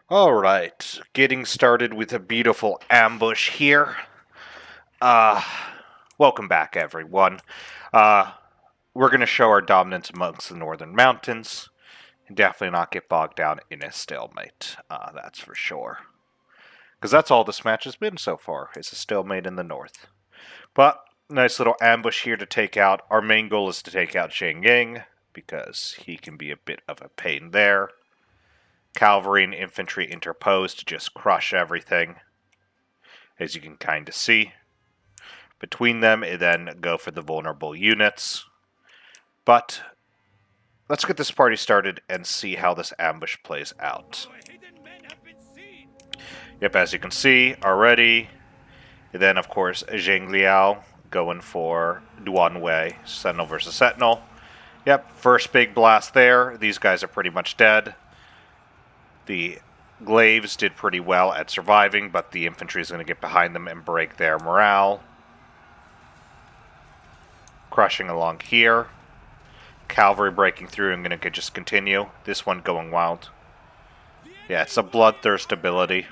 Alright, getting started with a beautiful ambush here. Uh, Welcome back, everyone. Uh, we're going to show our dominance amongst the northern mountains, and definitely not get bogged down in a stalemate, that's for sure. Because that's all this match has been so far, is a stalemate in the north. But, nice little ambush here to take out. Our main goal is to take out Zhang Ying, because he can be a bit of a pain there. Cavalry and infantry interposed to just crush everything, as you can kind of see. Between them, and then go for the vulnerable units. But let's get this party started and see how this ambush plays out. Yep, as you can see already. And then, of course, Zheng Liao going for Duan Wei, Sentinel versus Sentinel. Yep, first big blast there. These guys are pretty much dead. The Glaives did pretty well at surviving, but the infantry is going to get behind them and break their morale. Crushing along here. Cavalry breaking through and going to just continue. This one going wild. Yeah, it's a bloodthirst ability.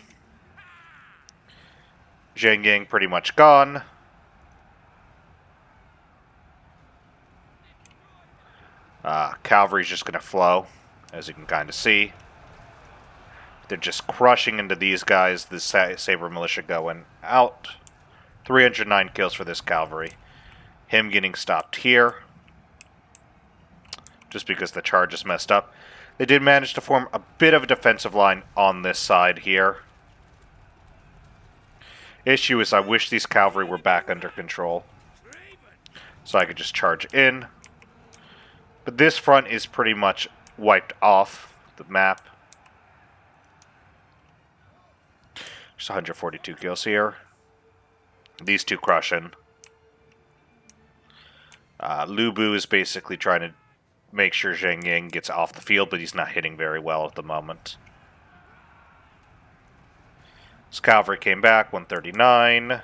Zhang Ying pretty much gone. Cavalry's just going to flow, as you can kind of see. They're just crushing into these guys. The Saber Militia going out. 309 kills for this cavalry. Him getting stopped here, just because the charge is messed up. They did manage to form a bit of a defensive line on this side here. Issue is I wish these cavalry were back under control, so I could just charge in. But this front is pretty much wiped off the map. Just 142 kills here. These two crushing. Lu Bu is basically trying to make sure Zhang Ying gets off the field, but he's not hitting very well at the moment. His cavalry came back, 139.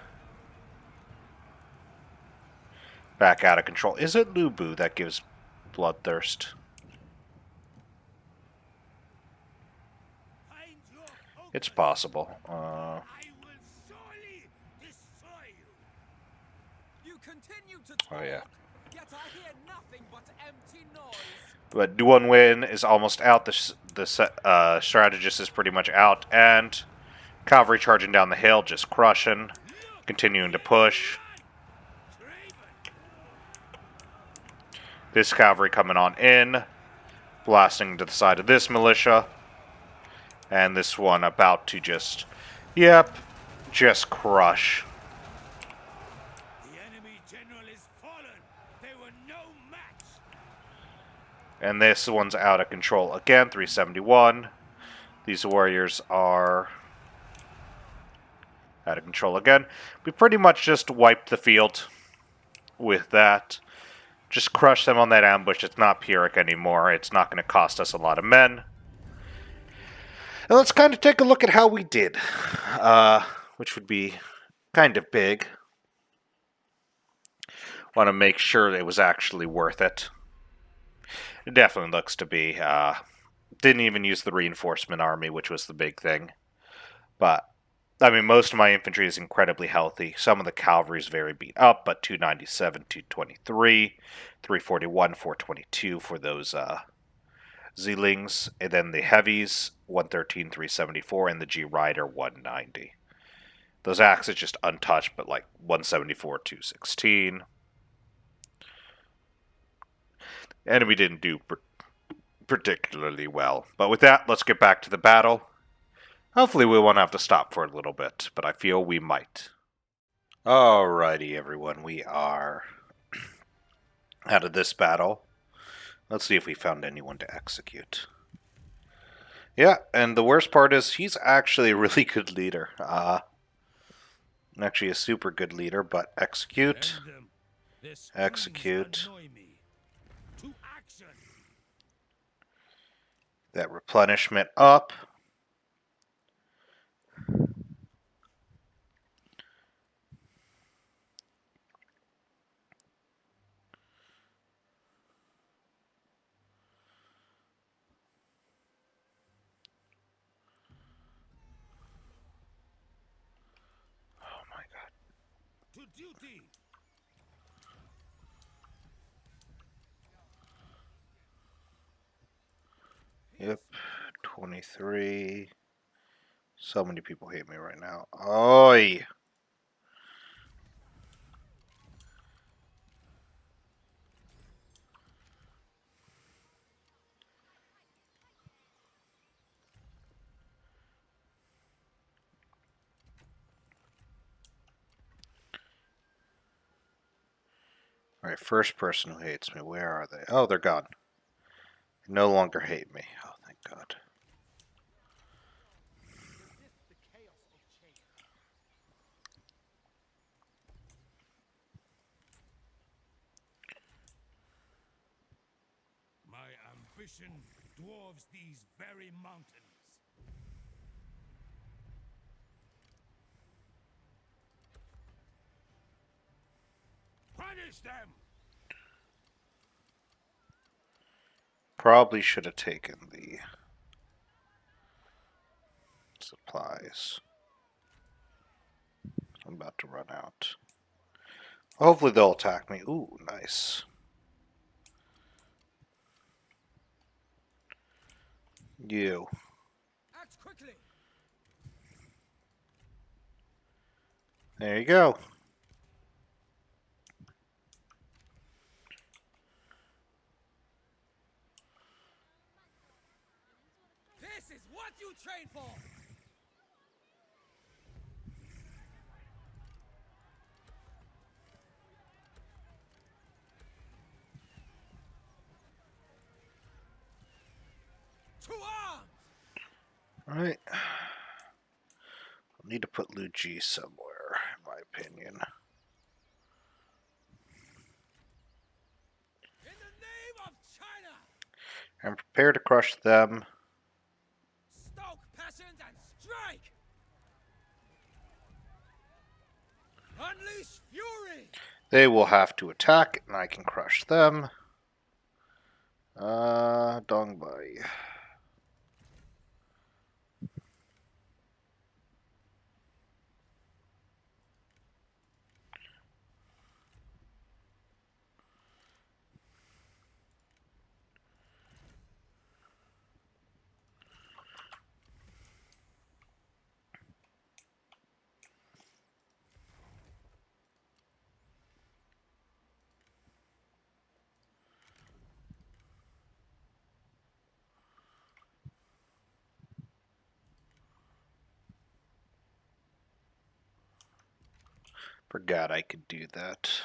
Back out of control. Is it Lu Bu that gives bloodthirst? It's possible. Oh yeah. But Duan Win is almost out. The strategist is pretty much out, and cavalry charging down the hill, just crushing, continuing to push. This cavalry coming on in, blasting to the side of this militia, and this one about to just, yep, just crush. And this one's out of control again, 371. These warriors are out of control again. We pretty much just wiped the field with that. Just crush them on that ambush. It's not Pyrrhic anymore. It's not going to cost us a lot of men. And let's kind of take a look at how we did, which would be kind of big. Want to make sure it was actually worth it. It definitely looks to be. Didn't even use the reinforcement army, which was the big thing. But, I mean, most of my infantry is incredibly healthy. Some of the cavalry is very beat up, but 297, 223, 341, 422 for those Zlings. And then the heavies, 113, 374, and the G Rider, 190. Those axes just untouched, but like 174, 216. Enemy didn't do particularly well. But with that, let's get back to the battle. Hopefully we won't have to stop for a little bit, but I feel we might. Alrighty, everyone. We are out of this battle. Let's see if we found anyone to execute. Yeah, and the worst part is he's actually a really good leader. Actually a super good leader, but execute. Execute. That replenishment up. duty. Yep, 23. So many people hate me right now. Oi! Alright, first person who hates me. Where are they? Oh, they're gone. They no longer hate me. Oh, thank God. Resist the chaos of change. My ambition dwarfs these very mountains. Punish them! Probably should have taken the supplies. I'm about to run out. Hopefully they'll attack me. Ooh, nice. You. Act quickly! There you go. This is what you train for! To arms! Alright. I'll need to put Lu Ji somewhere, in my opinion. In the name of China! And prepare to crush them. Stoke passions and strike! Unleash fury! They will have to attack, and I can crush them. Dongbai. Forgot I could do that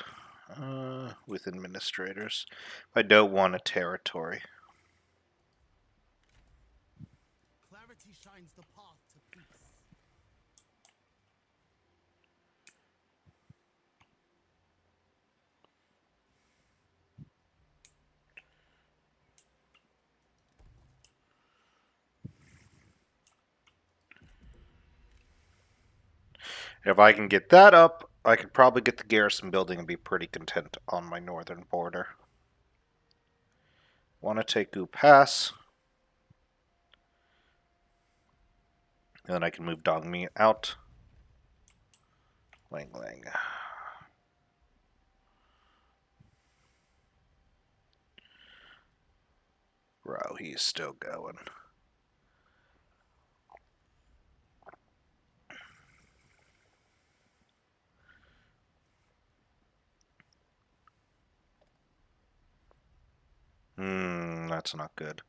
with administrators. I don't want a territory. Clarity shines the path to peace. If I can get that up, I could probably get the garrison building and be pretty content on my northern border. Want to take Gu Pass. And then I can move Dongmi out. Lang Lang. Bro, he's still going. That's not good.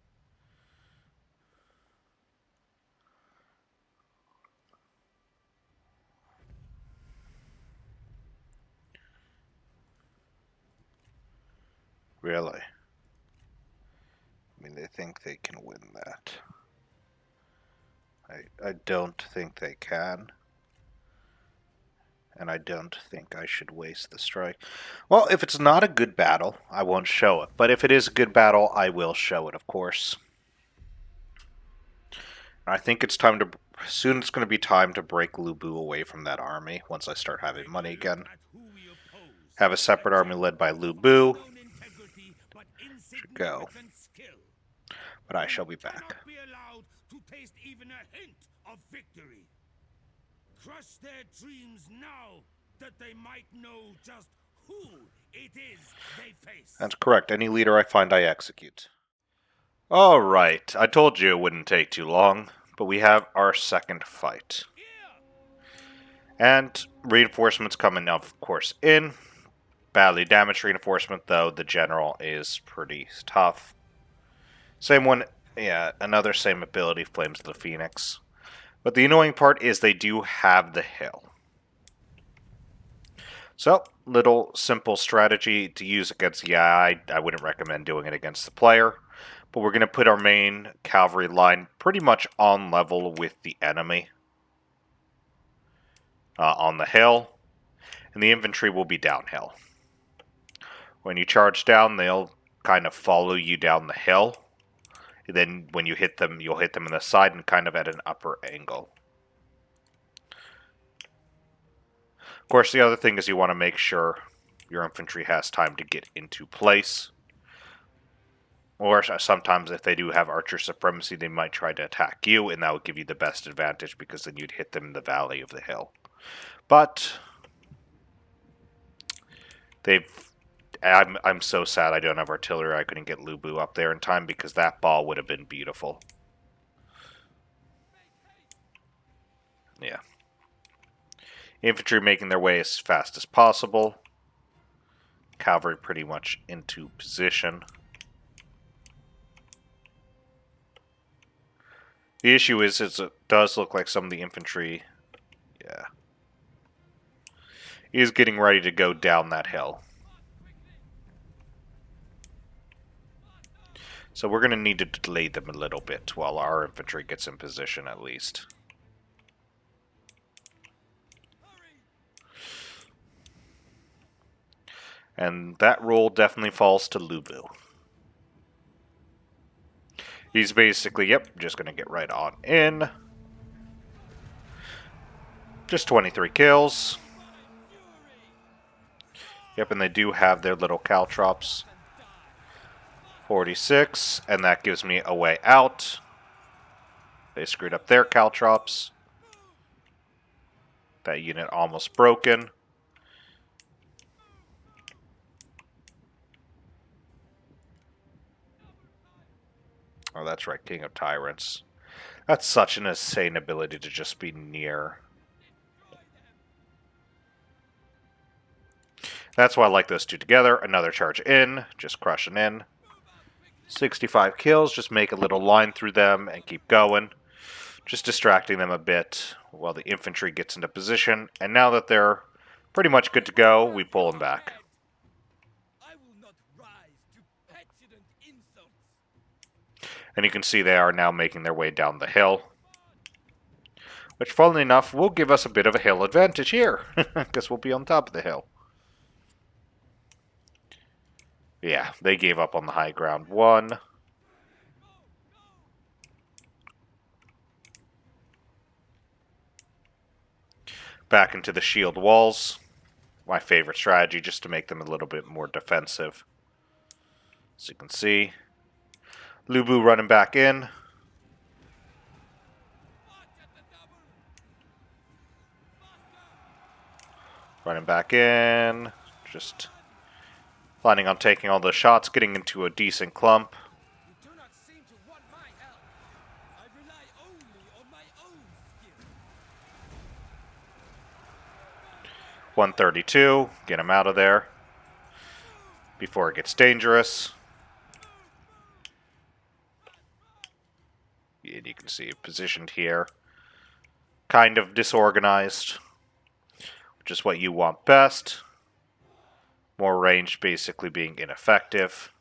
Really? I mean, they think they can win that. I don't think they can. And I don't think I should waste the strike. Well, if it's not a good battle, I won't show it. But if it is a good battle, I will show it, of course. I think it's time to... Soon it's going to be time to break Lu Bu away from that army once I start having money again. Have a separate army led by Lu Bu. Should go. But I shall be back. Be allowed to taste even a hint of victory. Crush their dreams now that they might know just who it is they face. That's correct. Any leader I find, I execute. Alright, I told you it wouldn't take too long, but we have our second fight. And reinforcements coming, of course, in. Badly damaged reinforcement, though the general is pretty tough. Same one, yeah, another same ability, Flames of the Phoenix. But the annoying part is they do have the hill. So, little simple strategy to use against the AI. I wouldn't recommend doing it against the player. But we're going to put our main cavalry line pretty much on level with the enemy. On the hill. And the infantry will be downhill. When you charge down, they'll kind of follow you down the hill. Then when you hit them, you'll hit them in the side and kind of at an upper angle. Of course, the other thing is you want to make sure your infantry has time to get into place. Or sometimes if they do have archer supremacy, they might try to attack you, and that would give you the best advantage because then you'd hit them in the valley of the hill. But I'm so sad I don't have artillery. I couldn't get Lubu up there in time because that ball would have been beautiful. Yeah. Infantry making their way as fast as possible. Cavalry pretty much into position. The issue is it does look like some of the infantry, yeah, is getting ready to go down that hill. So we're going to need to delay them a little bit while our infantry gets in position at least. And that role definitely falls to Lubu. He's basically, yep, just going to get right on in. Just 23 kills. Yep, and they do have their little caltrops. 46, and that gives me a way out. They screwed up their caltrops. That unit almost broken. Oh, that's right, King of Tyrants. That's such an insane ability to just be near. That's why I like those two together. Another charge in, just crushing in. 65 kills, just make a little line through them and keep going. Just distracting them a bit while the infantry gets into position. And now that they're pretty much good to go, we pull them back. And you can see they are now making their way down the hill. Which, funnily enough, will give us a bit of a hill advantage here. Because we'll be on top of the hill. Yeah, they gave up on the high ground. One. Back into the shield walls. My favorite strategy, just to make them a little bit more defensive. As you can see. Lubu running back in. Running back in. Just planning on taking all the shots, getting into a decent clump. You do not seem to want my help. I rely only on my own skill. 132. Get him out of there before it gets dangerous. And you can see positioned here. Kind of disorganized, which is what you want best. More range basically being ineffective.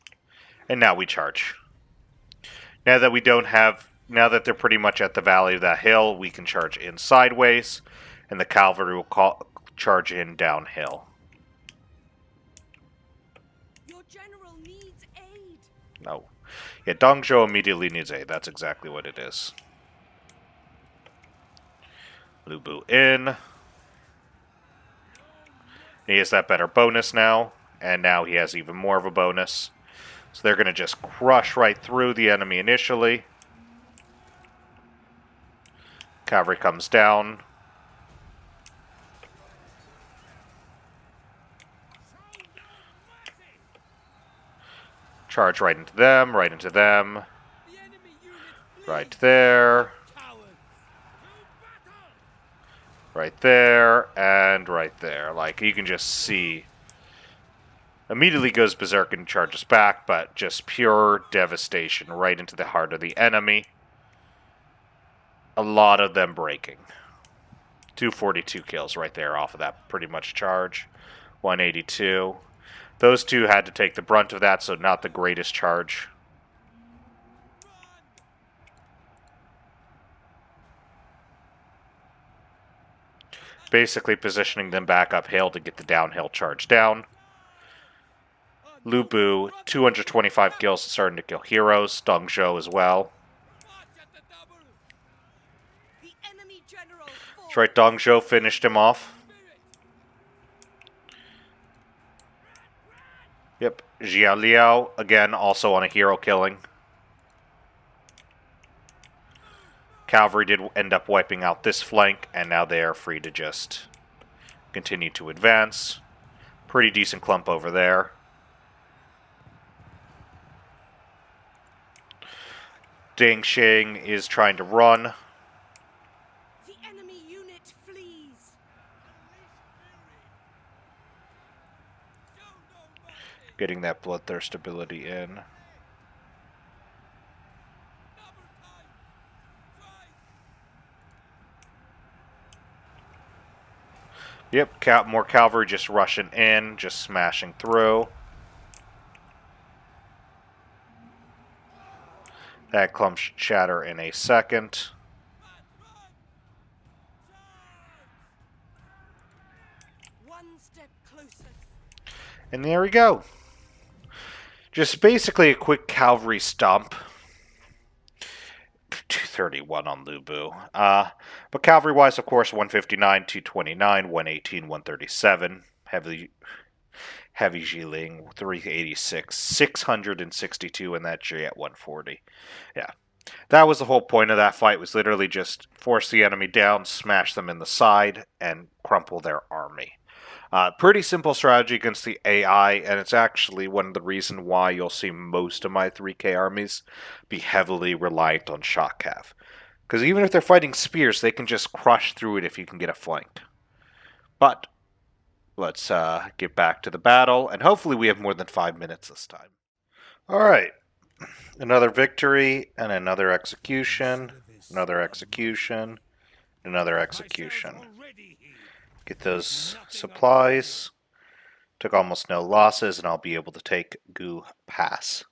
And now we charge. Now that we don't have, now that they're pretty much at the valley of that hill, we can charge in sideways, and the cavalry will charge in downhill. Your general needs aid. No. Yeah, Zhuo immediately needs aid. That's exactly what it is. Lubu in. He has that better bonus now, and now he has even more of a bonus. So they're going to just crush right through the enemy initially. Cavalry comes down. Charge right into them, right into them, The enemy unit flees! right there, Cowards! To battle! right there, and right there. Like, you can just see. Immediately goes berserk and charges back, but just pure devastation right into the heart of the enemy. A lot of them breaking. 242 kills right there off of that pretty much charge. 182. Those two had to take the brunt of that, so not the greatest charge. Run! Basically positioning them back uphill to get the downhill charge down. Oh, Lu no. Bu, 225 kills, starting to kill heroes. Dong Zhuo as well. March at the double! The enemy general falls. That's right, Dong Zhuo finished him off. Spirit! Yep, Jia Liao, again, also on a hero killing. Cavalry did end up wiping out this flank, and now they are free to just continue to advance. Pretty decent clump over there. Ding Xing is trying to run. The enemy unit flees. Show no mercy! Getting that bloodthirst ability in. Double time! Try! Yep, more cavalry just rushing in, just smashing through. That clump should shatter in a second. One step closer. And there we go. Just basically a quick cavalry stomp. 231 on Lu Bu. But cavalry-wise, of course, 159, 229, 118, 137. Heavy Jiling, 386, 662 in that J at 140. Yeah. That was the whole point of that fight, was literally just force the enemy down, smash them in the side, and crumple their army. Pretty simple strategy against the AI, and it's actually one of the reasons why you'll see most of my 3K armies be heavily reliant on shock cav. Because even if they're fighting spears, they can just crush through it if you can get a flank. But let's get back to the battle, and hopefully we have more than 5 minutes this time. Alright, another victory, and another execution, another execution, another execution. Get those supplies. Took almost no losses, and I'll be able to take Gu Pass.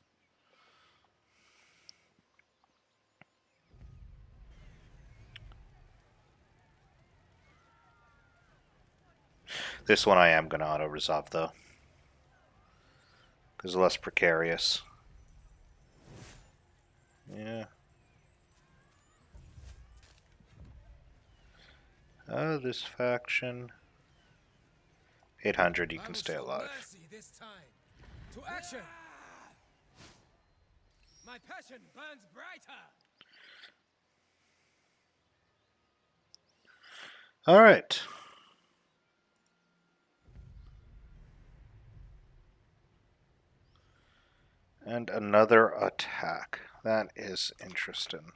This one I am going to auto-resolve, though. Because less precarious. Yeah. This faction. 800, you can stay alive. This time. To action! My passion burns brighter! Alright. And another attack. That is interesting.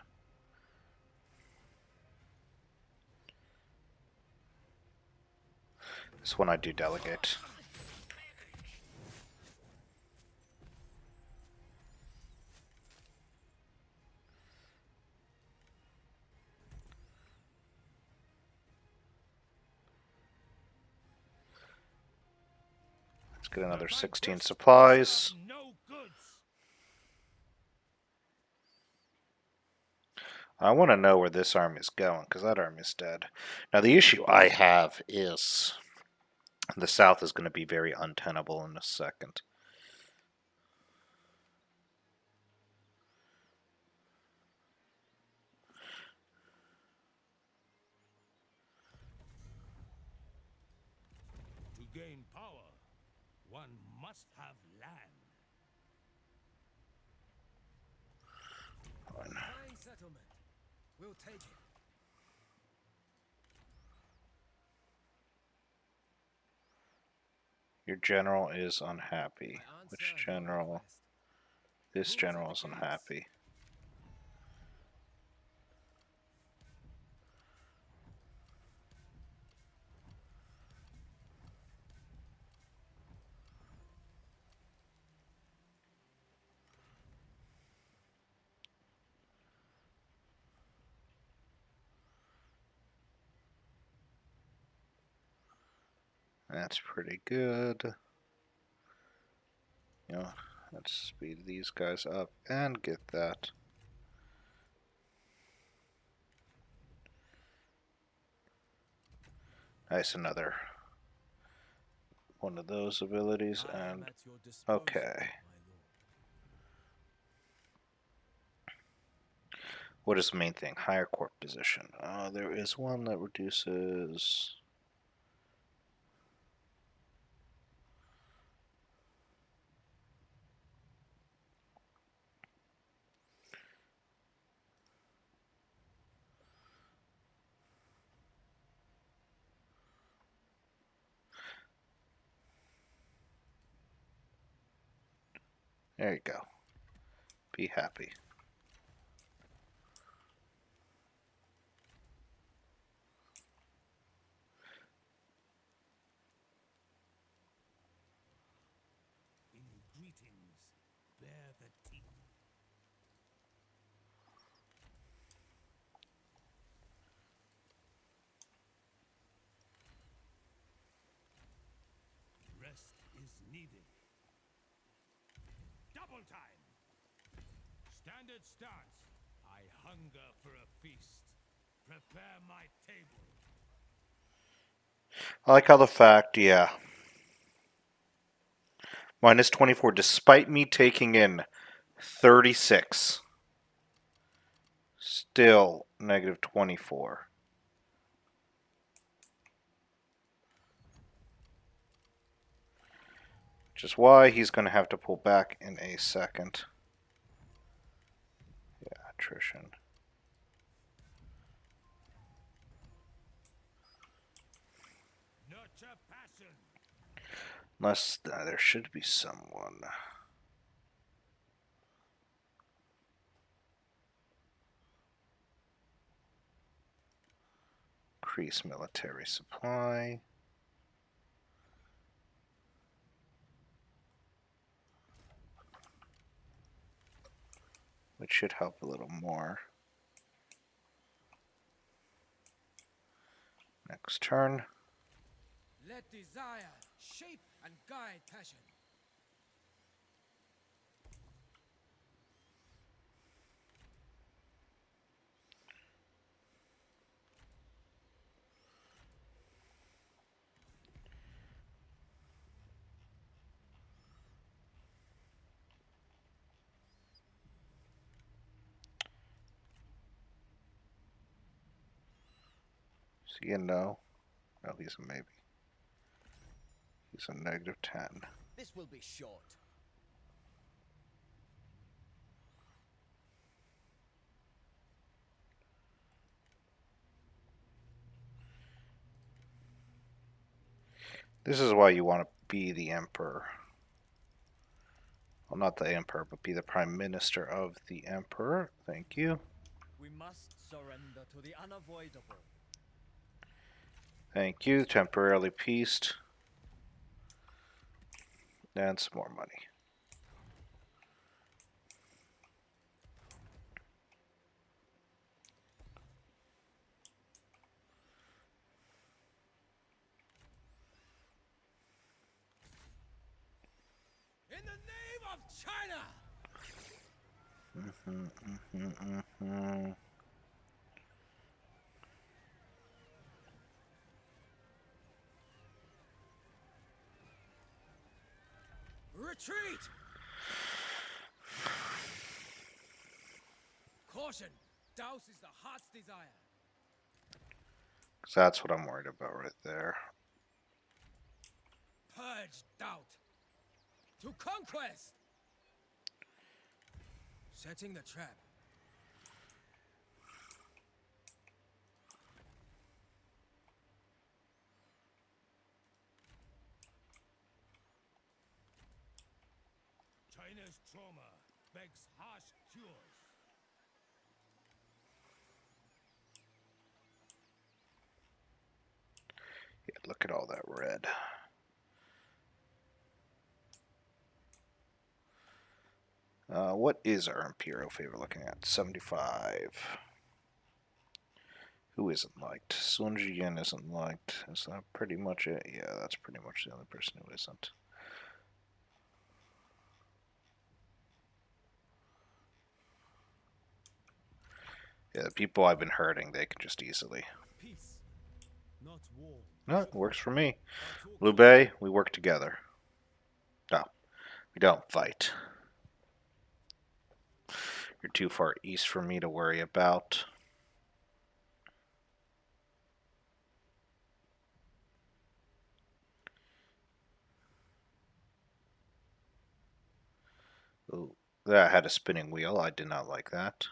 This one I do delegate. Let's get another 16 supplies. No goods! I want to know where this army is going, because that army is dead. Now, the issue I have is the south is going to be very untenable in a second. To gain power, one must have land. Fine settlement. We'll take it. Your general is unhappy. Which general? This Who's at general the is gates? unhappy. That's pretty good. You know, let's speed these guys up and get that. Nice, another one of those abilities, I am and at your disposal, okay. my lord. What is the main thing? Higher court position. There is one that reduces. There you go. Be happy. In greetings, bear the teeth. Rest is needed. Double time! Standard stance. I hunger for a feast. Prepare my table. I like how the fact, yeah. Minus 24, despite me taking in 36. Still negative 24. Which is why he's going to have to pull back in a second. Yeah, attrition. Nurture passion. Unless there should be someone. Increase military supply. Which should help a little more. Next turn. Let desire shape and guide passion. Is he a no? No, he's a maybe. He's a negative 10. This will be short. This is why you want to be the emperor. Well, not the emperor, but be the prime minister of the emperor. Thank you. We must surrender to the unavoidable. Thank you. Temporarily peaced. And some more money. In the name of China! Retreat! Caution! Douse is the heart's desire. 'Cause that's what I'm worried about right there. Purge doubt. To conquest! Setting the trap. China's trauma begs harsh cures. Yeah, look at all that red. What is our Imperial favor looking at? 75. Who isn't liked? Sun Jian isn't liked. Is that pretty much it? Yeah, that's pretty much the only person who isn't. Yeah, the people I've been hurting, they can just easily. Peace, not war. No, it works for me. Our talks Liu Bei, we work together. No, we don't fight. You're too far east for me to worry about. Ooh, that had a spinning wheel. I did not like that.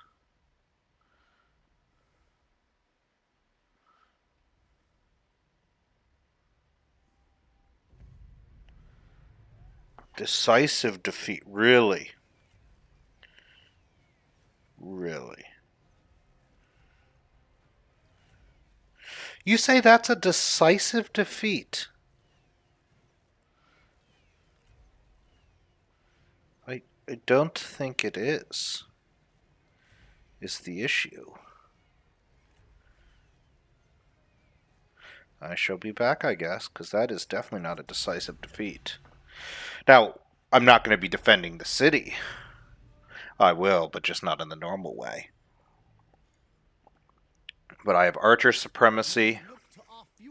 Decisive defeat. Really? Really? You say that's a decisive defeat? I don't think it is the issue. I shall be back, I guess, because that is definitely not a decisive defeat. Now, I'm not going to be defending the city. I will, but just not in the normal way. But I have archer supremacy,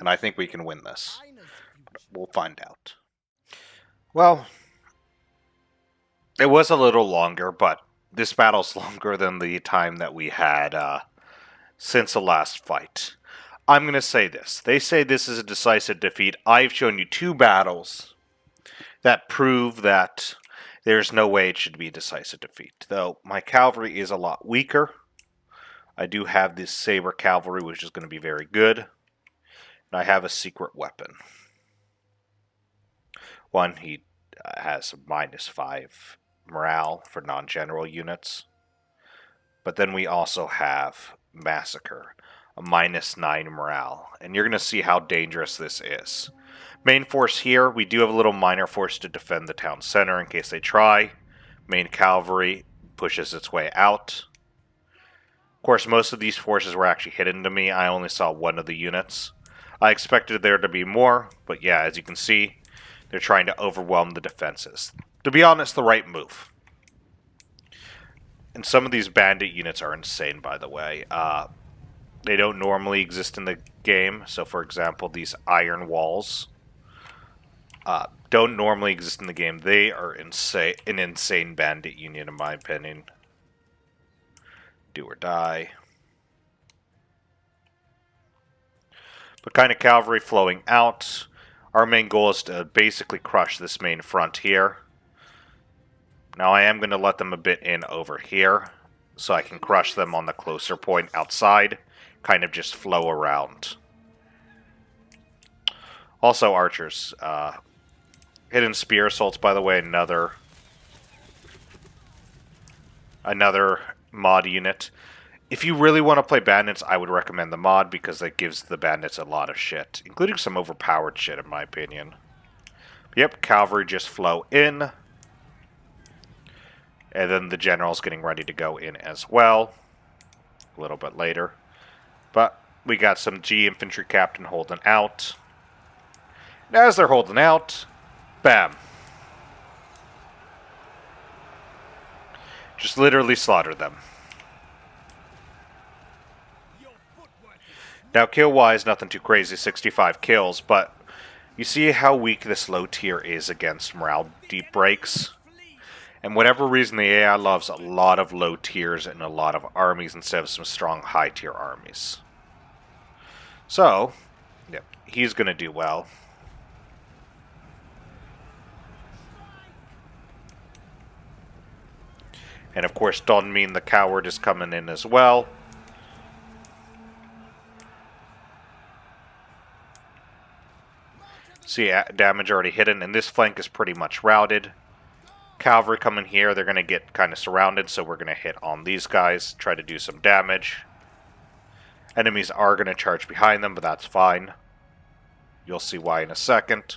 and I think we can win this. We'll find out. Well, it was a little longer, but this battle's longer than the time that we had since the last fight. I'm going to say this. They say this is a decisive defeat. I've shown you 2 battles that prove that there's no way it should be a decisive defeat. Though my cavalry is a lot weaker. I do have this saber cavalry, which is going to be very good. And I have a secret weapon. One, he has a -5 morale for non-general units. But then we also have Massacre, a -9 morale. And you're going to see how dangerous this is. Main force here, we do have a little minor force to defend the town center in case they try. Main cavalry pushes its way out. Of course, most of these forces were actually hidden to me. I only saw one of the units. I expected there to be more, but yeah, as you can see, they're trying to overwhelm the defenses. To be honest, the right move. And some of these bandit units are insane, by the way. They don't normally exist in the game. So, for example, these iron walls don't normally exist in the game. They are an insane bandit unit, in my opinion. Do or die. But kind of cavalry flowing out. Our main goal is to basically crush this main front here. Now I am going to let them a bit in over here, so I can crush them on the closer point outside. Kind of just flow around. Also archers. Hidden spear assaults, by the way, another mod unit. If you really want to play bandits, I would recommend the mod because that gives the bandits a lot of shit, including some overpowered shit in my opinion. But yep, cavalry just flow in. And then the general's getting ready to go in as well. A little bit later. But we got some G infantry captain holding out. And as they're holding out, bam. Just literally slaughter them. Now, kill-wise, nothing too crazy, 65 kills, but you see how weak this low tier is against morale deep breaks? And whatever reason, the AI loves a lot of low tiers and a lot of armies instead of some strong high tier armies. So, yeah, he's going to do well. And of course, Don Mean the Coward is coming in as well. See, damage already hidden, and this flank is pretty much routed. Cavalry coming here, they're going to get kind of surrounded, so we're going to hit on these guys, try to do some damage. Enemies are going to charge behind them, but that's fine. You'll see why in a second.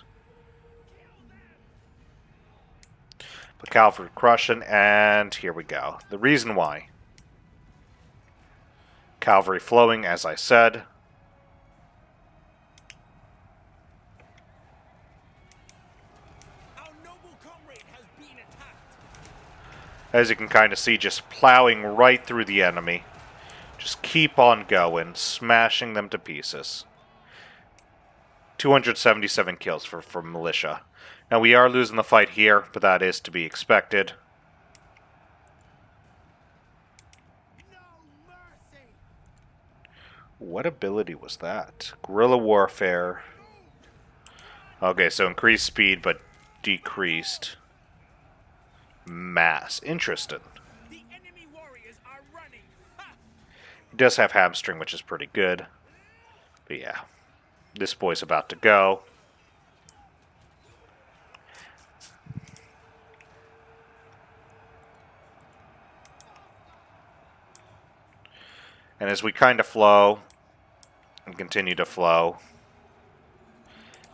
But cavalry crushing, and here we go. The reason why. Cavalry flowing, as I said. Our noble comrade has been attacked. As you can kind of see, just plowing right through the enemy. Just keep on going, smashing them to pieces. 277 kills for militia. Now we are losing the fight here, but that is to be expected. No mercy. What ability was that? Guerrilla warfare. Okay, so increased speed, but decreased mass. Interesting. The enemy warriors are running. Ha! He does have hamstring, which is pretty good. But yeah, this boy's about to go. And as we kind of flow and continue to flow,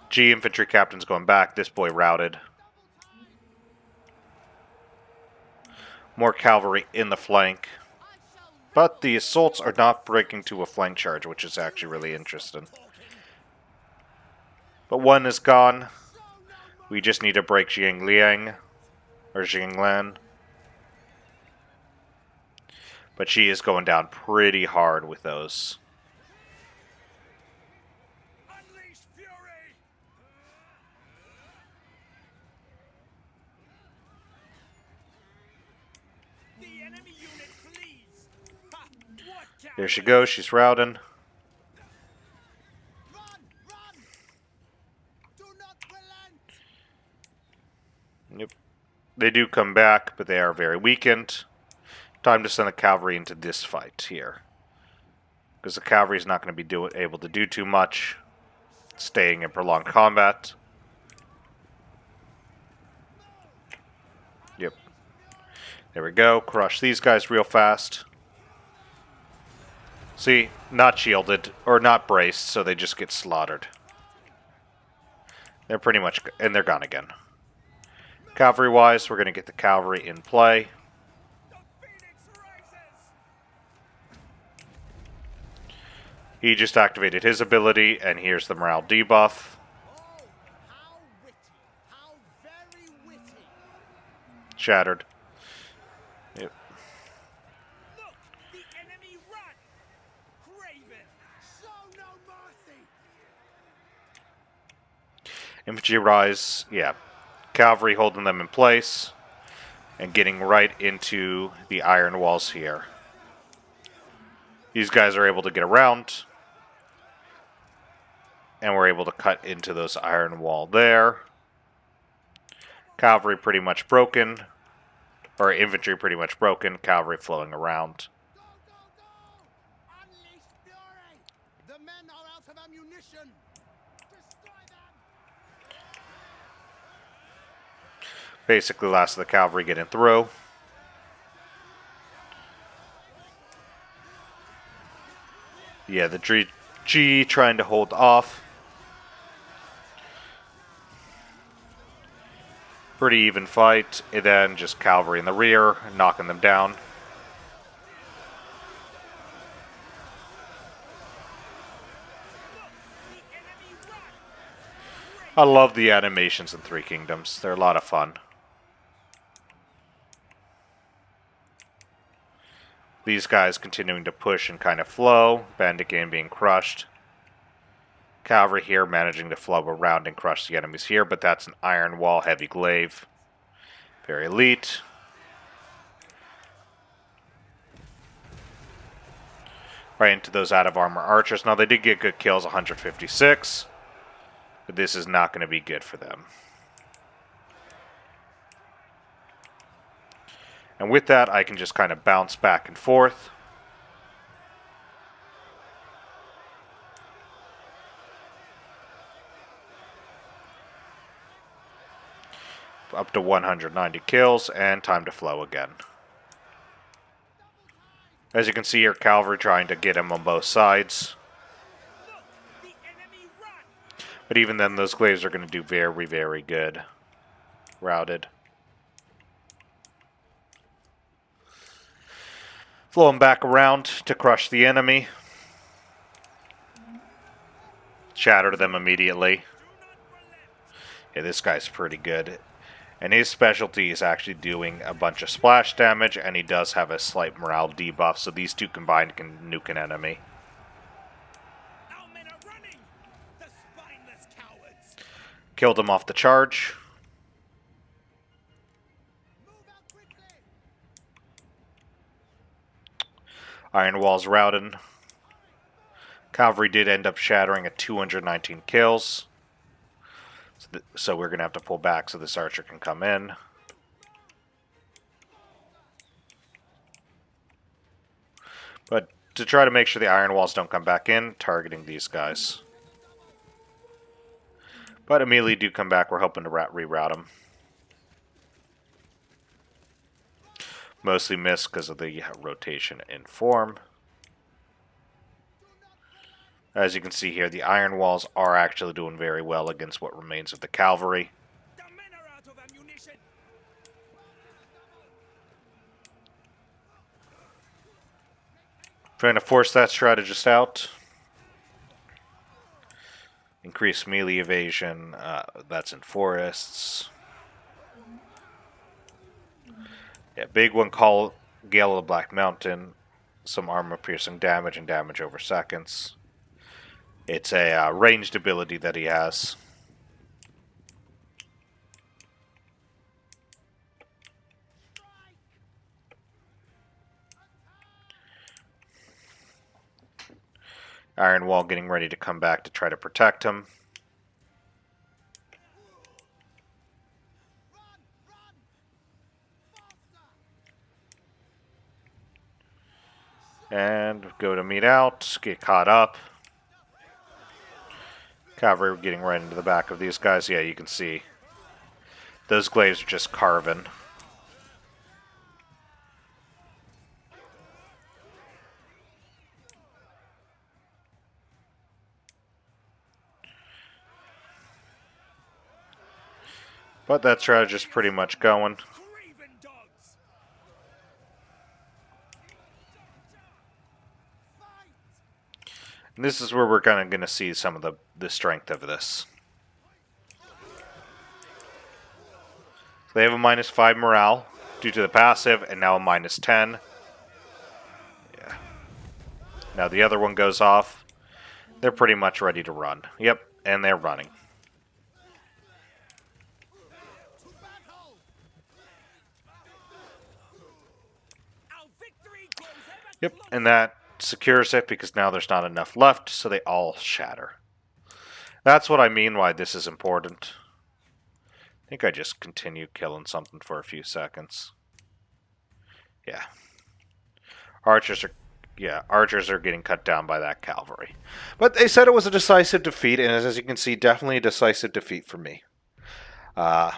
G infantry captain's going back. This boy routed. More cavalry in the flank. But the assaults are not breaking to a flank charge, which is actually really interesting. But one is gone. We just need to break Jingliang, or Jinglan. But she is going down pretty hard with those. Unleash fury. The enemy unit flees. Ha! What There she goes, she's routing. Run! Run! Do not relent. Yep. They do come back, but they are very weakened. Time to send the cavalry into this fight here. Because the cavalry is not going to be able to do too much. Staying in prolonged combat. Yep. There we go. Crush these guys real fast. See, not shielded, or not braced, so they just get slaughtered. They're pretty much, and they're gone again. Cavalry-wise, we're going to get the cavalry in play. The phoenix rises. He just activated his ability, and here's the morale debuff. Oh, how witty! How very witty! Shattered. Yep. Look, the enemy run. Craven, show no mercy. Infantry rise, yeah. Cavalry holding them in place. And getting right into the iron walls here. These guys are able to get around. And we're able to cut into those iron wall there. Cavalry pretty much broken. Or infantry pretty much broken. Cavalry flowing around. Go, go, go! Unleash fury. The men are out of ammunition. Destroy them. Basically, last of the cavalry getting through. Yeah, the G trying to hold off. Pretty even fight. And then just cavalry in the rear, knocking them down. The enemy run. I love the animations in Three Kingdoms. They're a lot of fun. These guys continuing to push and kind of flow. Bandit game being crushed. Cavalry here managing to flow around and crush the enemies here, but that's an iron wall, heavy glaive. Very elite. Right into those out of armor archers. Now they did get good kills, 156. But this is not going to be good for them. And with that, I can just kind of bounce back and forth. up to 190 kills, and time to flow again. As you can see here, cavalry trying to get him on both sides. The enemy run! But even then, those glaives are going to do very, very good. Routed. Flow him back around to crush the enemy. Shatter them immediately. Yeah, this guy's pretty good. And his specialty is actually doing a bunch of splash damage, and he does have a slight morale debuff, so these two combined can nuke an enemy. Our men are running! The spineless cowards! Killed him off the charge. Move out quickly! Iron Wall's routed. Cavalry did end up shattering at 219 kills. So we're going to have to pull back so this archer can come in. But to try to make sure the iron walls don't come back in, targeting these guys. But immediately do come back, we're hoping to reroute them. Mostly miss because of the rotation in form. As you can see here, the iron walls are actually doing very well against what remains of the cavalry. The men are out of ammunition! Trying to force that strategist out. Increase melee evasion. That's in forests. Yeah, big one, call Gale of the Black Mountain. Some armor-piercing damage and damage over seconds. It's a ranged ability that he has. Iron Wall getting ready to come back to try to protect him. And go to meet out, get caught up. Cavalry getting right into the back of these guys. Yeah, you can see those glaives are just carving. But that strategy's pretty much going. Craven dogs! And this is where we're kind of going to see some of the strength of this. They have a -5 morale due to the passive, and now a -10. Yeah. Now the other one goes off. They're pretty much ready to run. Yep, and they're running. Our victory grows ever Yep, closer! and that secures it because now there's not enough left, so they all shatter. That's what I mean why this is important. I think I just continue killing something for a few seconds. Yeah. Archers are getting cut down by that cavalry. But they said it was a decisive defeat, and as you can see, definitely a decisive defeat for me. Yeah.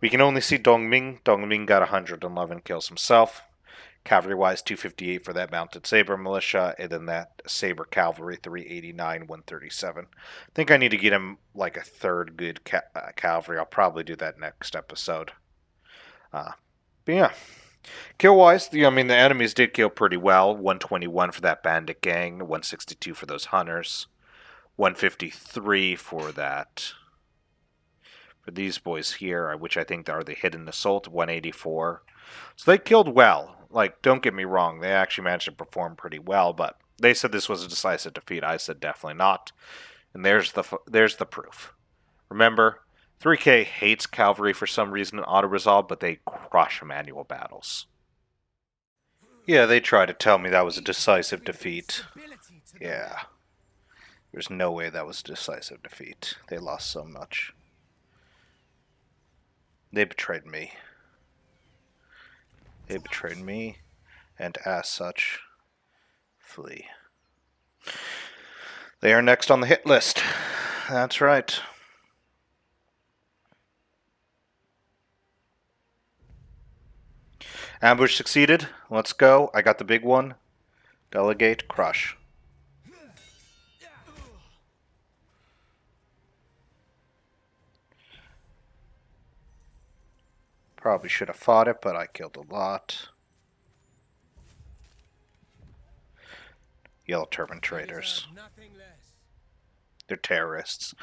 We can only see Dongming. Dongming got 111 kills himself. Cavalry-wise, 258 for that mounted saber militia, and then that saber cavalry, 389, 137. I think I need to get him like a third good cavalry. I'll probably do that next episode. But yeah, kill-wise, the enemies did kill pretty well. 121 for that bandit gang, 162 for those hunters, 153 for that. For these boys here, which I think are the hidden assault, 184. So they killed well. Like, don't get me wrong, they actually managed to perform pretty well, but they said this was a decisive defeat. I said definitely not. And there's the proof. Remember, 3K hates cavalry for some reason in auto-resolve, but they crush manual battles. Yeah, they tried to tell me that was a decisive defeat. Yeah. There's no way that was a decisive defeat. They lost so much. They betrayed me. They betrayed me, and as such, flee. They are next on the hit list. That's right. Ambush succeeded. Let's go. I got the big one. Delegate, crush. Probably should have fought it, but I killed a lot. Yellow Turban traitors. Nothing less. They're terrorists.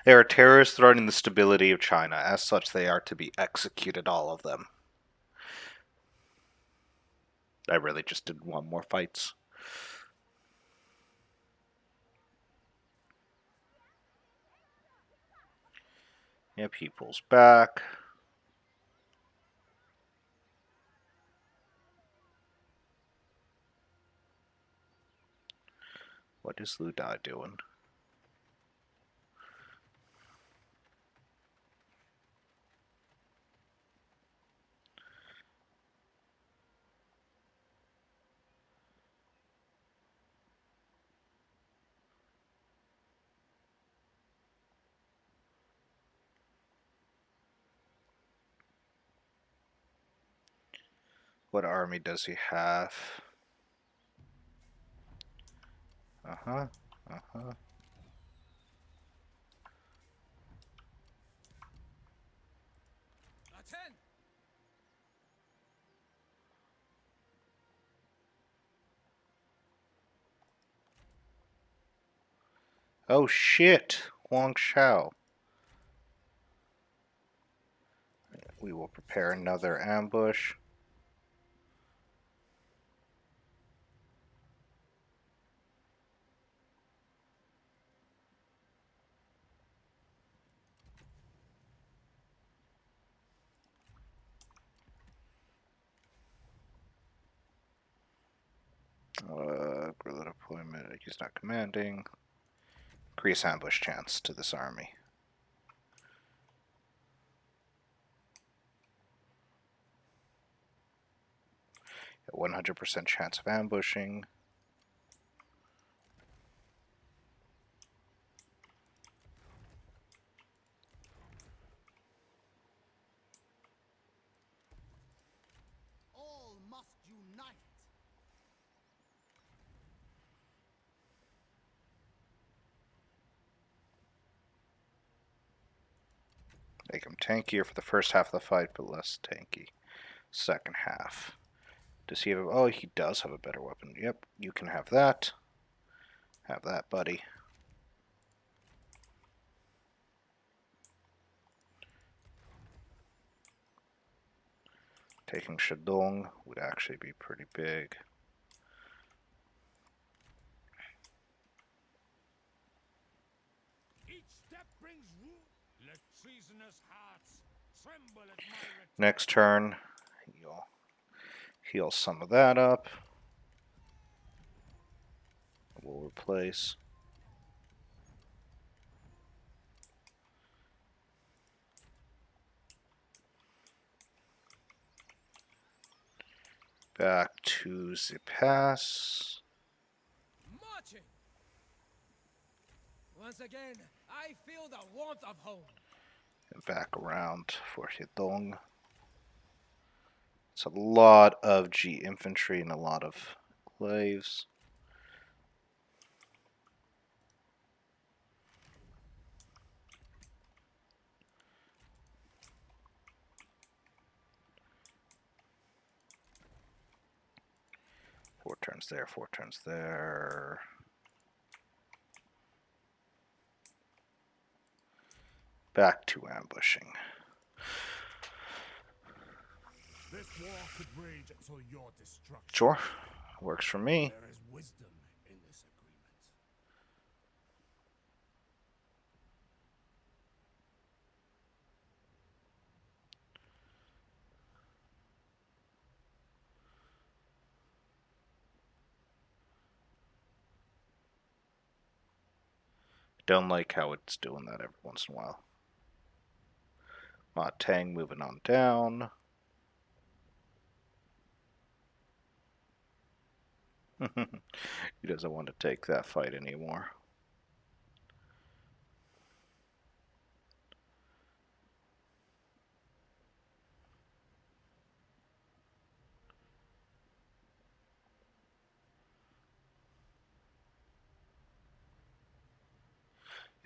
They are terrorists threatening the stability of China. As such, they are to be executed, all of them. I really just didn't want more fights. Yep, he pulls back. What is Lu Dai doing? What army does he have? Uh-huh. Uh-huh. Attend. Oh shit! Huang Shao. We will prepare another ambush. Guerrilla deployment. He's not commanding. Increase ambush chance to this army. 100% chance of ambushing. All must unite. Make him tankier for the first half of the fight, but less tanky. Second half. Does he have a... Oh, he does have a better weapon. Yep, you can have that. Have that, buddy. Taking Shandong would actually be pretty big. Each step brings ruin. Let treasonous hearts tremble at my return. Next turn, you'll heal some of that up. We'll replace. Back to the pass. Marching. Once again, I feel the warmth of home. And back around for Hedong. It's a lot of G infantry and a lot of glaives. Four turns there, 4 turns there. Back to ambushing. This war could rage until your destruction. Sure, works for me. There is wisdom in this agreement. Don't like how it's doing that every once in a while. Ma Tang moving on down. He doesn't want to take that fight anymore.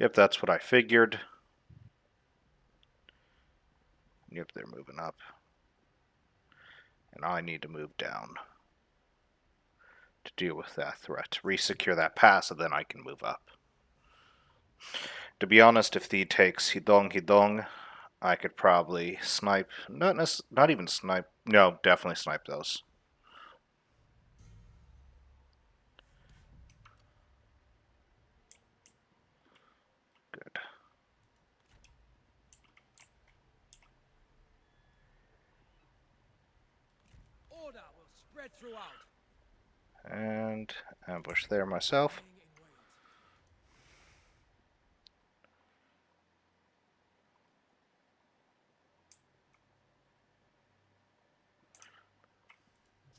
Yep, that's what I figured. Yep, they're moving up. And I need to move down to deal with that threat. Resecure that pass, and then I can move up. To be honest, if he takes Hidong, I could probably snipe. Not even snipe. No, definitely snipe those. Good. Order will spread throughout. And ambush there myself. Lying in wait.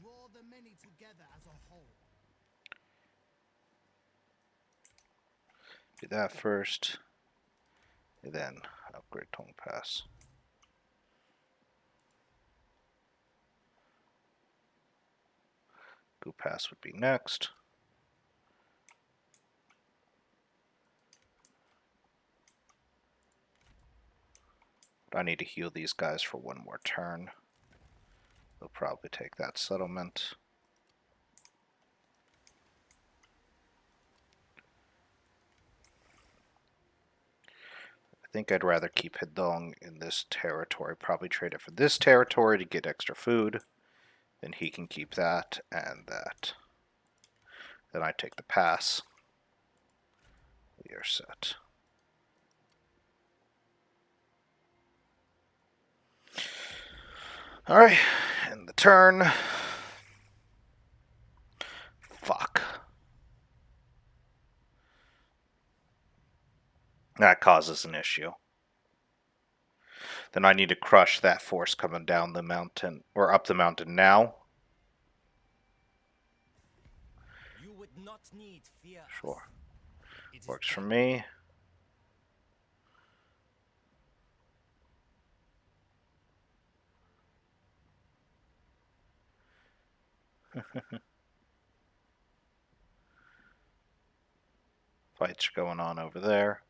Draw the many together as a whole. Do that first. And then upgrade Tong Pass. Gu Pass would be next. I need to heal these guys for one more turn. They'll probably take that settlement. I think I'd rather keep Hedong in this territory. Probably trade it for this territory to get extra food. Then he can keep that and that. Then I take the pass. We are set. Alright, and the turn. Fuck. That causes an issue. Then I need to crush that force coming down the mountain, or up the mountain now. You would not need fear us. Sure. It is Works for done. me. Fights going on over there.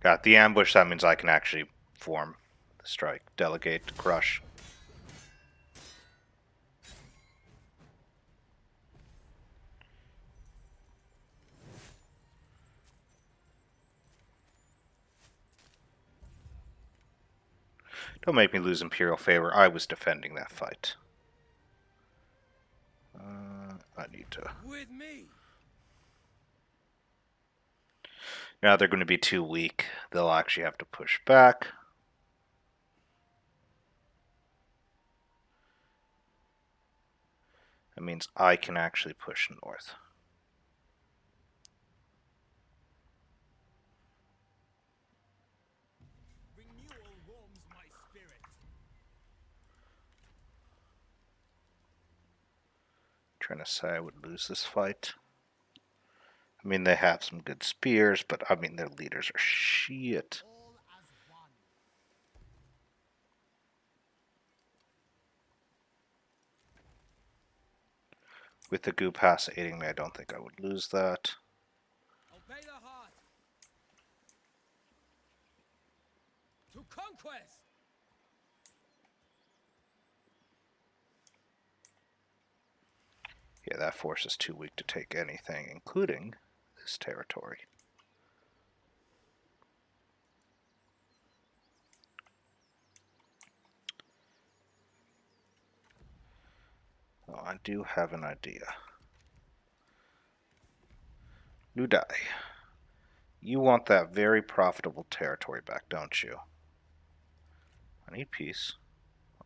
Got the ambush, that means I can actually form the strike. Delegate, crush. Don't make me lose Imperial favor. I was defending that fight. I need to... With me. Now they're going to be too weak. They'll actually have to push back. That means I can actually push north. Renewal warms my spirit. Trying to say I would lose this fight. I mean, they have some good spears, but I mean, their leaders are shit. All as one. With the Gu Pass aiding me, I don't think I would lose that. Obey the heart. To conquest. Yeah, that force is too weak to take anything, including this territory. Oh, I do have an idea. Ludai, you want that very profitable territory back, don't you? I need peace.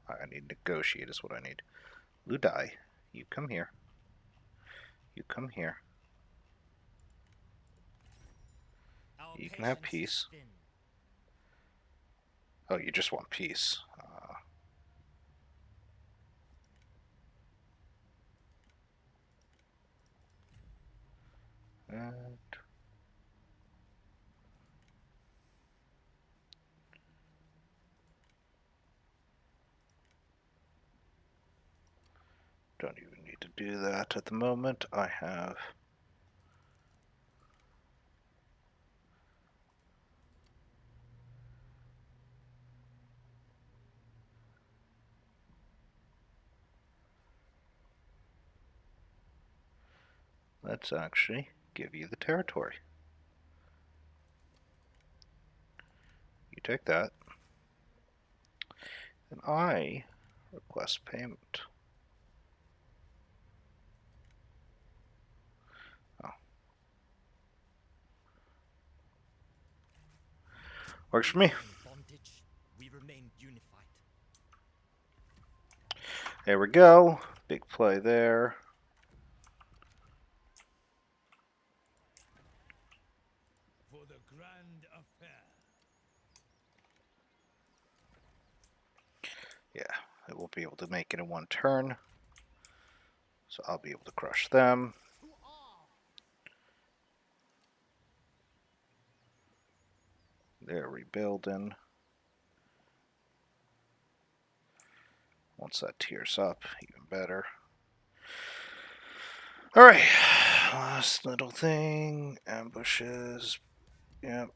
I need negotiate is what I need. Ludai, you come here. You come here. Our You can have patience peace. is thin. Oh, you just want peace. And Don't even need to do that at the moment. I have... Let's actually give you the territory. You take that. And I request payment. Oh. Works for me. In bondage, we remain unified. There we go. Big play there. For the grand affair. Yeah, it won't be able to make it in one turn. So I'll be able to crush them. To all. They're rebuilding. Once that tears up, even better. Alright, last little thing. Ambushes. Yep.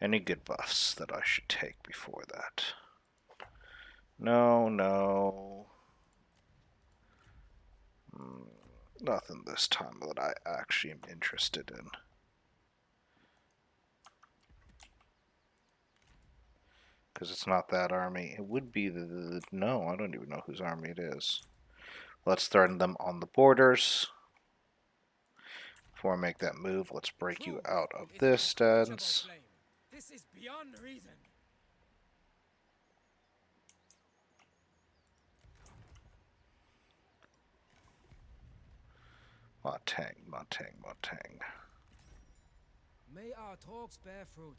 Any good buffs that I should take before that? No, no. Nothing this time that I actually am interested in. Because it's not that army. It would be the... No, I don't even know whose army it is. Let's threaten them on the borders. Before I make that move, let's break you out of this stance. This is beyond reason. Matang, Matang, Matang. May our talks bear fruit.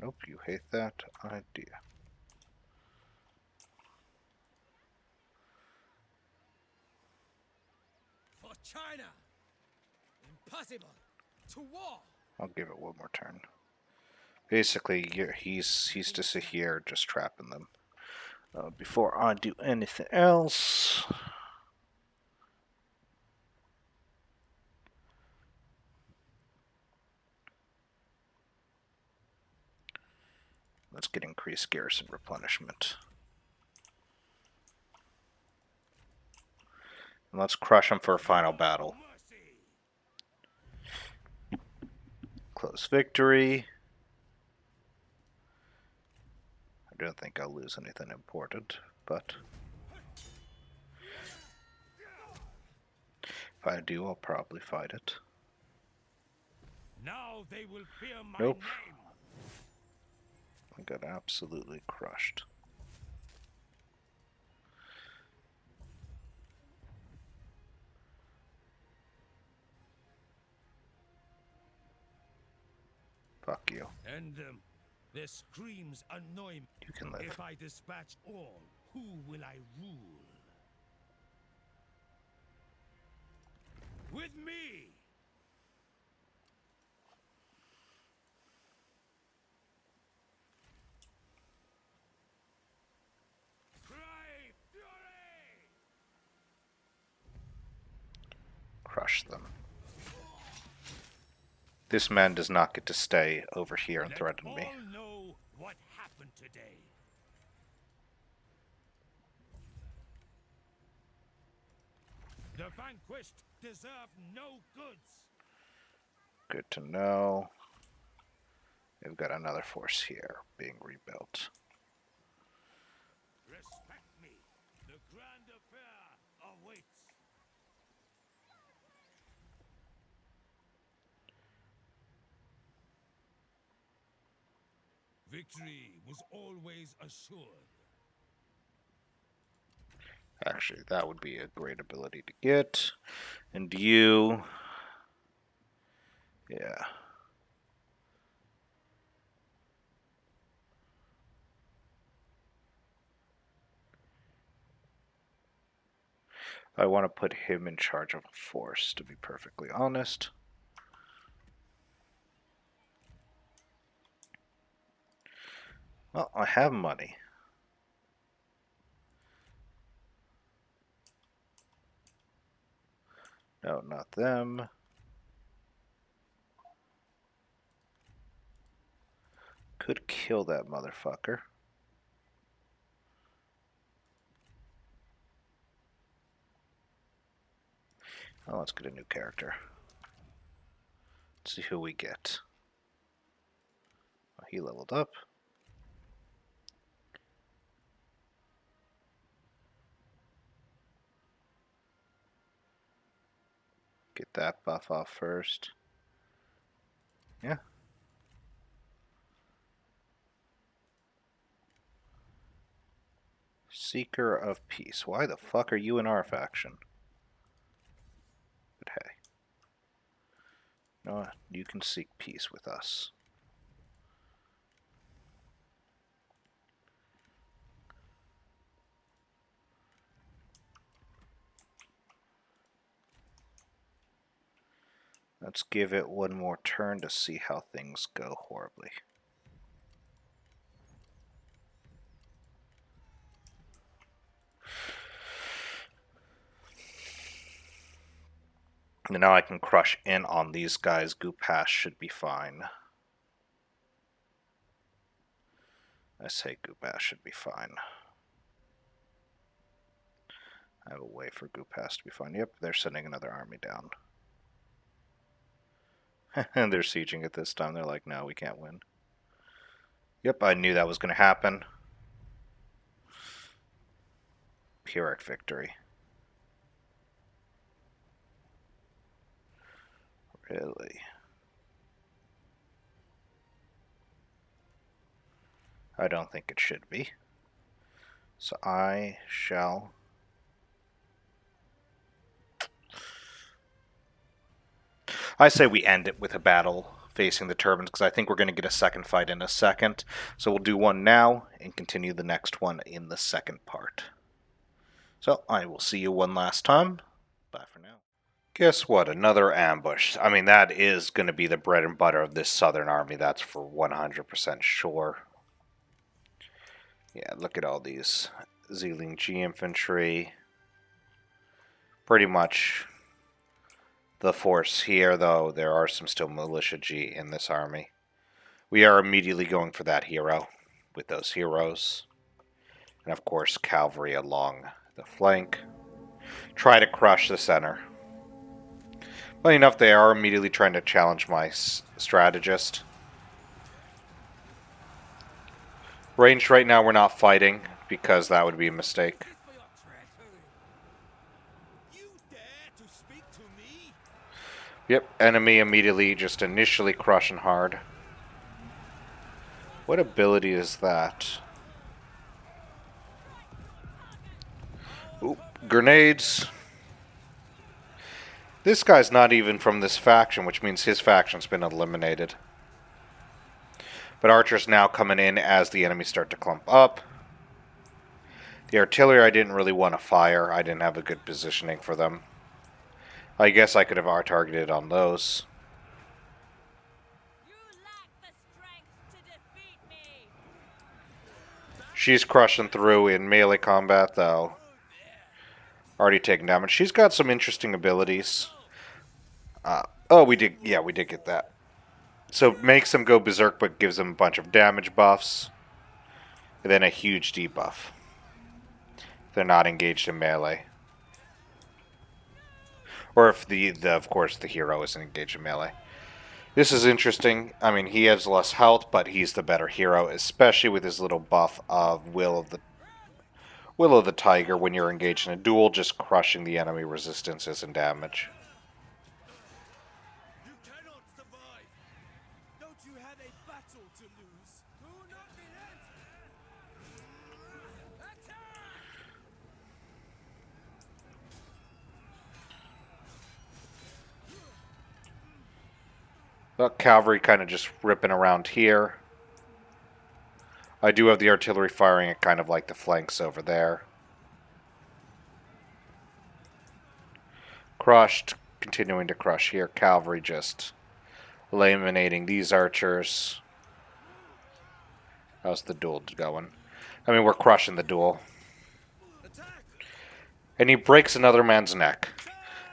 Nope, you hate that idea. For China! Impossible! To war! I'll give it one more turn. Basically, he's to sit here just trapping them. Before I do anything else... Let's get increased garrison replenishment. And let's crush them for a final battle. Close victory. I don't think I'll lose anything important, but... If I do, I'll probably fight it. Now they will fear my Nope. name. I got absolutely crushed. Fuck you. End them. Their screams annoy me. You can live. If I dispatch all, who will I rule? With me! Cry fury! Crush them. This man does not get to stay over here and threaten me. All know what happened today. The vanquished deserve no goods. Good to know. We've got another force here being rebuilt. Respect me. The grand affair awaits. Victory was always assured. Actually, that would be a great ability to get. And you... Yeah. I want to put him in charge of a force, to be perfectly honest. Well, I have money. No, not them. Could kill that motherfucker. Oh, let's get a new character. Let's see who we get. Oh, he leveled up. Get that buff off first. Yeah. Seeker of Peace. Why the fuck are you in our faction? But hey. No, you can seek peace with us. Let's give it one more turn to see how things go horribly. And now I can crush in on these guys. Goopash should be fine. I say Goopash should be fine. I have a way for Goopash to be fine. Yep, they're sending another army down. And they're sieging it this time. They're like, no, we can't win. Yep, I knew that was going to happen. Pyrrhic victory. Really? I don't think it should be. So I shall... I say we end it with a battle facing the turbines, because I think we're going to get a second fight in a second. So we'll do one now and continue the next one in the second part. So I will see you one last time. Bye for now. Guess what? Another ambush. I mean, that is going to be the bread and butter of this southern army. That's for 100% sure. Yeah, look at all these Zealing G infantry. Pretty much the force here, though. There are some still militia G in this army. We are immediately going for that hero with those heroes. And of course, cavalry along the flank. Try to crush the center. Funny enough, they are immediately trying to challenge my strategist. Ranged right now, we're not fighting, because that would be a mistake. You dare to speak to me? Yep, enemy immediately just initially crushing hard. What ability is that? Oop, grenades. This guy's not even from this faction, which means his faction's been eliminated. But archers now coming in as the enemies start to clump up. The artillery I didn't really want to fire. I didn't have a good positioning for them. I guess I could have targeted on those. You lack the strength to defeat me. She's crushing through in melee combat, though. Already taken damage. She's got some interesting abilities. Oh, we did. Yeah, we did get that. So makes them go berserk, but gives them a bunch of damage buffs. And then a huge debuff. They're not engaged in melee. Or if of course, the hero isn't engaged in melee. This is interesting. I mean, he has less health, but he's the better hero, especially with his little buff of Will of the Tiger. When you're engaged in a duel, just crushing the enemy resistances and damage. You cannot survive. Don't you have a battle to lose? Do not relent. Attack! But cavalry kind of just ripping around here. I do have the artillery firing at kind of like the flanks over there. Crushed, continuing to crush here. Cavalry just eliminating these archers. How's the duel going? I mean, we're crushing the duel. Attack! And he breaks another man's neck.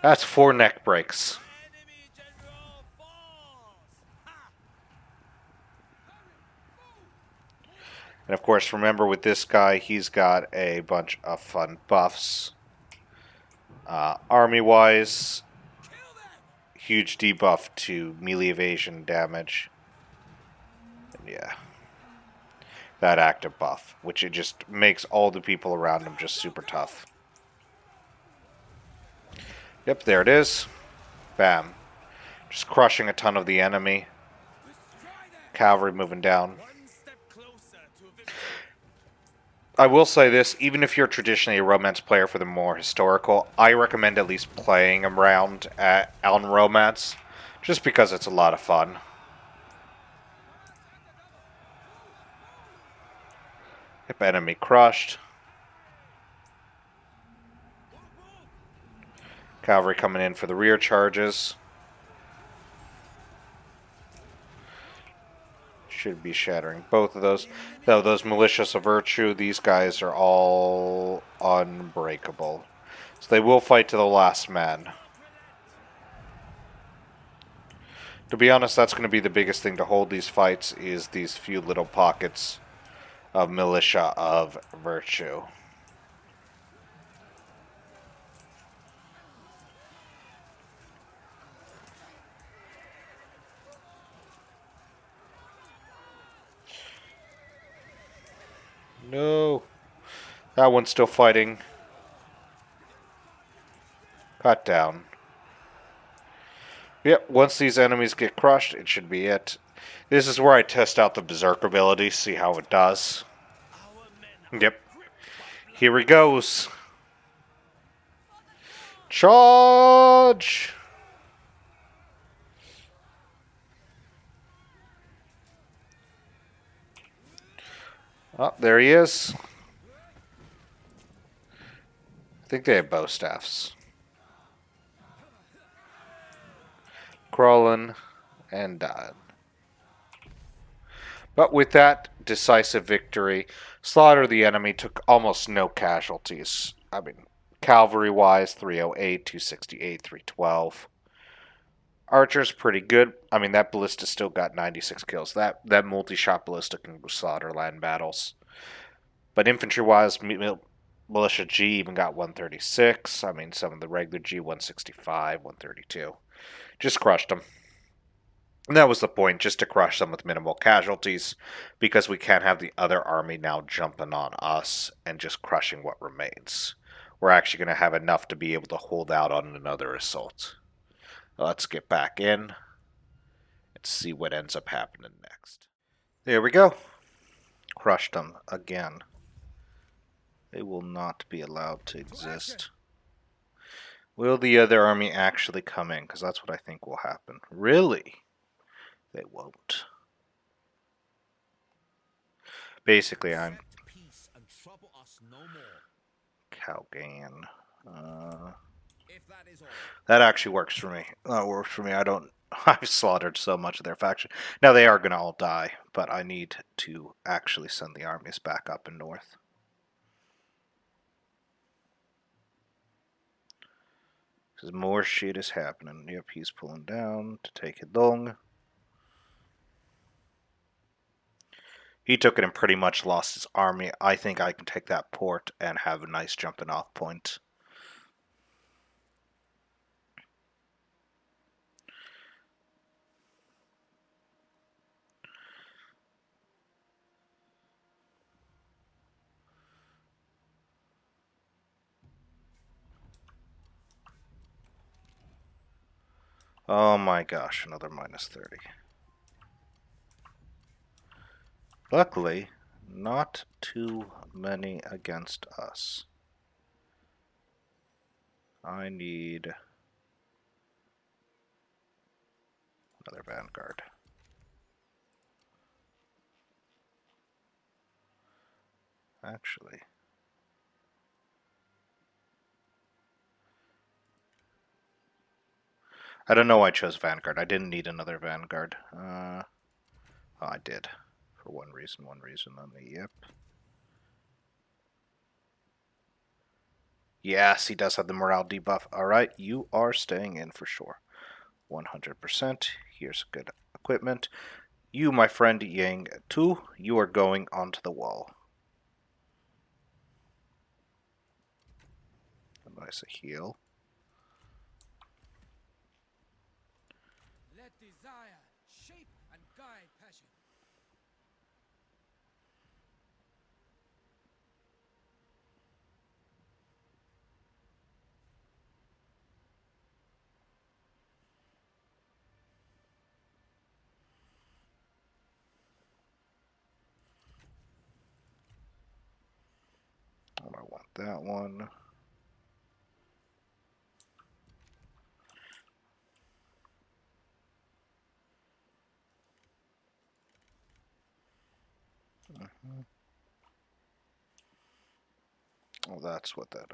That's 4 neck breaks. Enemy general falls! Ha! And of course, remember with this guy, he's got a bunch of fun buffs. Army-wise, Kill them! huge debuff to melee evasion damage. And yeah. That active buff, which it just makes all the people around him just super tough. Yep, there it is. Bam. Just crushing a ton of the enemy. Destroy them! Cavalry moving down. One step closer to victory. I will say this, even if you're traditionally a Romance player for the more historical, I recommend at least playing around on Romance, just because it's a lot of fun. Yep, enemy crushed. Cavalry coming in for the rear charges. Should be shattering both of those. Though those Militias of Virtue, these guys are all unbreakable. So they will fight to the last man. To be honest, that's going to be the biggest thing to hold these fights, is these few little pockets of Militia of Virtue. No. That one's still fighting. Cut down. Yep, once these enemies get crushed, it should be it. This is where I test out the Berserk ability, see how it does. Our men are Yep. gripped by blood. Here he goes. Charge! Oh, there he is. I think they have bow staffs. Crawling and dying. But with that decisive victory, Slaughter the enemy took almost no casualties. I mean, cavalry-wise, 308, 268, 312. Archer's pretty good. I mean, that ballista still got 96 kills. That multi-shot ballista can slaughter land battles. But infantry-wise, Militia G even got 136. I mean, some of the regular G, 165, 132. Just crushed them. And that was the point, just to crush them with minimal casualties, because we can't have the other army now jumping on us and just crushing what remains. We're actually going to have enough to be able to hold out on another assault. Let's get back in and see what ends up happening next. There we go. Crushed them again. They will not be allowed to exist. Will the other army actually come in? Because that's what I think will happen. Really? They won't. Basically, I'm Set peace and trouble us no more. Calgan. If that is all. That actually works for me. That works for me. I don't. I've slaughtered so much of their faction. Now they are going to all die, but I need to actually send the armies back up and north. Because more shit is happening. Yep, he's pulling down to take it long. He took it and pretty much lost his army. I think I can take that port and have a nice jumping off point. Oh my gosh, another minus 30. Luckily, not too many against us. I need another vanguard. Actually, I don't know why I chose vanguard. I didn't need another vanguard. Oh, I did. For one reason only. Yep. Yes, he does have the morale debuff. Alright, you are staying in for sure. 100%. Here's good equipment. You, my friend Yang Tu, you are going onto the wall. A nice heal. Let desire shape and guide passion. Oh, I want that one. Oh, that's what that.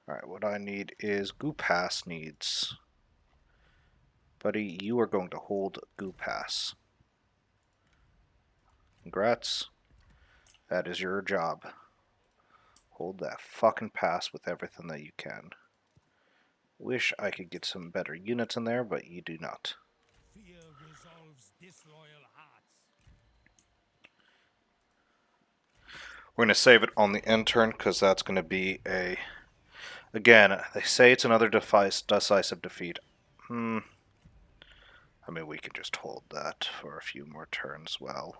Alright, what I need is Goo Pass needs. Buddy, you are going to hold Goo Pass. Congrats. That is your job. Hold that fucking pass with everything that you can. Wish I could get some better units in there, but you do not. Fear resolves disloyal hearts. We're going to save it on the end turn because that's going to be a... Again, they say it's another decisive defeat. I mean, we can just hold that for a few more turns. Well,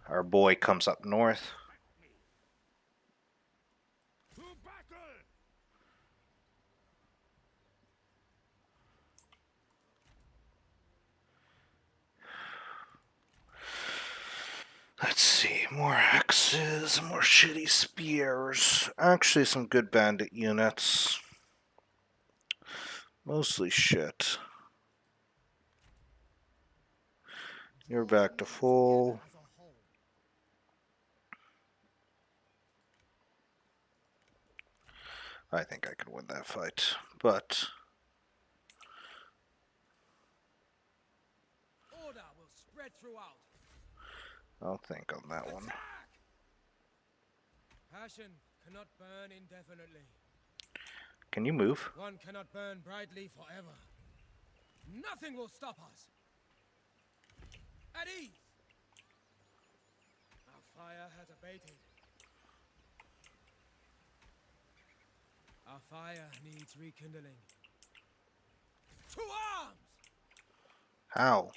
our boy comes up north. To battle! Let's see, more axes, more shitty spears. Actually, some good bandit units. Mostly shit. You're back to full. As a whole. I think I can win that fight, but Order will spread throughout. I'll think on that one. Attack! Passion cannot burn indefinitely. Can you move? One cannot burn brightly forever. Nothing will stop us. At ease. Our fire has abated. Our fire needs rekindling. To arms! How?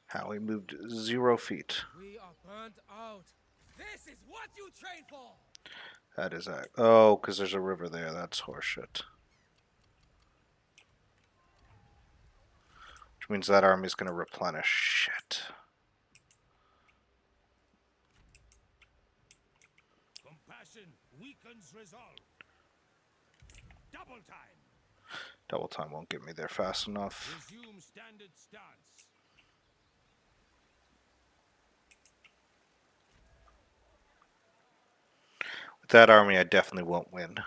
How he moved 0 feet. We are burnt out. This is what you train for. That is that. Oh, because there's a river there. That's horseshit. Which means that army's going to replenish. Shit. Compassion weakens resolve. Double time. Double time won't get me there fast enough. Resume standard stance. With that army, I definitely won't win.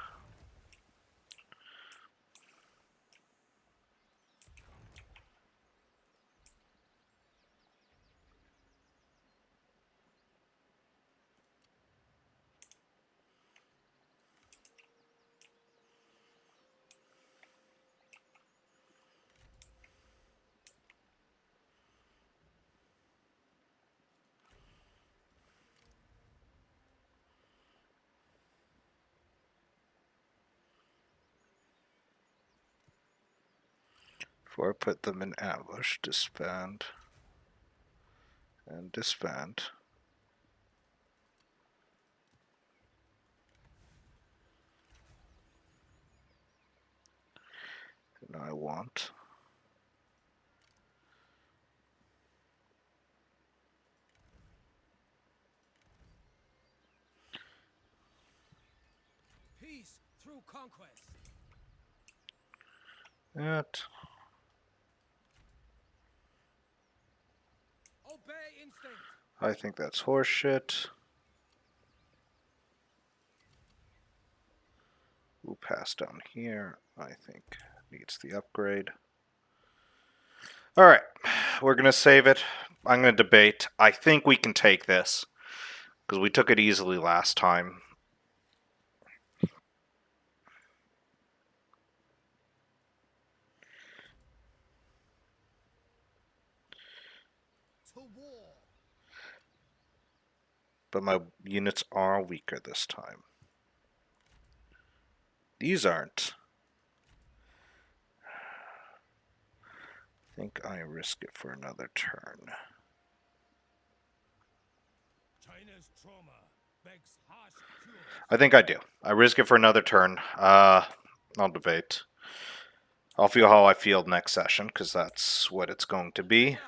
Before I put them in ambush, disband. And disband. And I want... Peace through conquest. that. Obey instinct. I think that's horseshit. We'll pass down here. I think needs the upgrade. Alright, we're going to save it. I'm going to debate. I think we can take this, because we took it easily last time. To war. But my units are weaker this time. These aren't. I think I risk it for another turn. China's trauma begs harsh cures. I think I do. I risk it for another turn. I'll debate. I'll feel how I feel next session, because that's what it's going to be. Hard.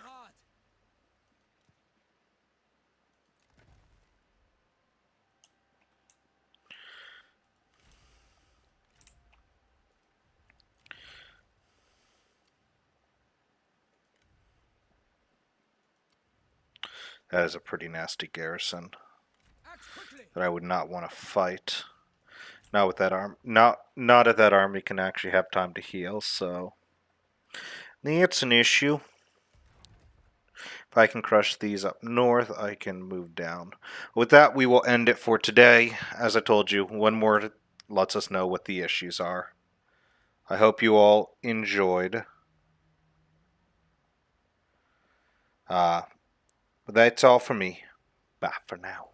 That is a pretty nasty garrison Act quickly. that I would not want to fight. Not with that arm. Not if that army can actually have time to heal. So it's an issue. If I can crush these up north, I can move down. With that, we will end it for today. As I told you, one more lets us know what the issues are. I hope you all enjoyed. But that's all for me. Bye for now.